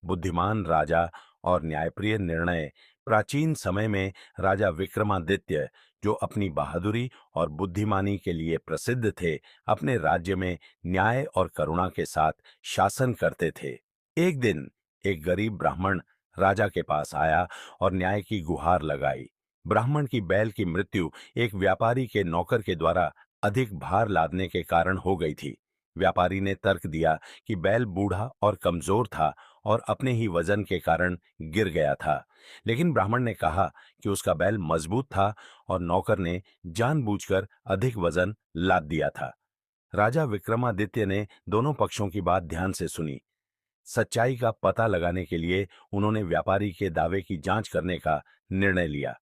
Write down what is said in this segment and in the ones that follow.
बुद्धिमान राजा और न्यायप्रिय निर्णय। प्राचीन समय में राजा विक्रमादित्य, जो अपनी बहादुरी और बुद्धिमानी के लिए प्रसिद्ध थे, अपने राज्य में न्याय और करुणा के साथ शासन करते थे। एक दिन एक गरीब ब्राह्मण राजा के पास आया और न्याय की गुहार लगाई। ब्राह्मण की बैल की मृत्यु एक व्यापारी के नौकर के द्वारा अधिक भार लादने के कारण हो गई थी। व्यापारी ने तर्क दिया कि बैल बूढ़ा और कमजोर था और अपने ही वजन के कारण गिर गया था। लेकिन ब्राह्मण ने कहा कि उसका बैल मजबूत था और नौकर ने जानबूझकर अधिक वजन लाद दिया था। राजा विक्रमादित्य ने दोनों पक्षों की बात ध्यान से सुनी। सच्चाई का पता लगाने के लिए उन्होंने व्यापारी के दावे की जांच करने का निर्णय लिया।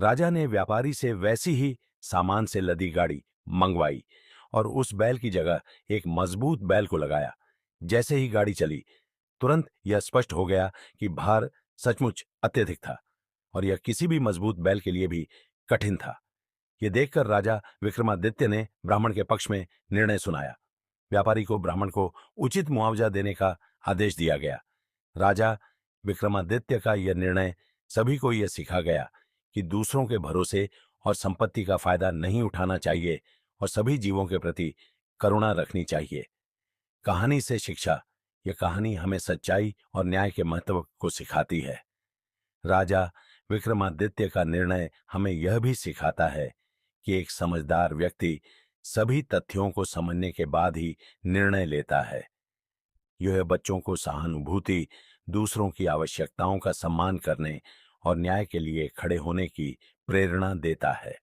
राजा ने व्यापारी से वैसी ही सामान से लदी गाड़ी मंगवाई और उस बैल की जगह एक मजबूत बैल को लगाया। जैसे ही गाड़ी चली, तुरंत यह स्पष्ट हो गया कि भार सचमुच अत्यधिक था और यह किसी भी मजबूत बैल के लिए भी कठिन था। यह देखकर राजा विक्रमादित्य ने ब्राह्मण के पक्ष में निर्णय सुनाया। व्यापारी को ब्राह्मण को उचित मुआवजा देने का आदेश दिया गया। राजा विक्रमादित्य का यह निर्णय सभी को यह सिखा गया कि दूसरों के भरोसे और संपत्ति का फायदा नहीं उठाना चाहिए और सभी जीवों के प्रति करुणा रखनी चाहिए। कहानी से शिक्षा। यह कहानी हमें सच्चाई और न्याय के महत्व को सिखाती है। राजा विक्रमादित्य का निर्णय हमें यह भी सिखाता है कि एक समझदार व्यक्ति सभी तथ्यों को समझने के बाद ही निर्णय लेता है। यह बच्चों को सहानुभूति, दूसरों की आवश्यकताओं का सम्मान करने और न्याय के लिए खड़े होने की प्रेरणा देता है।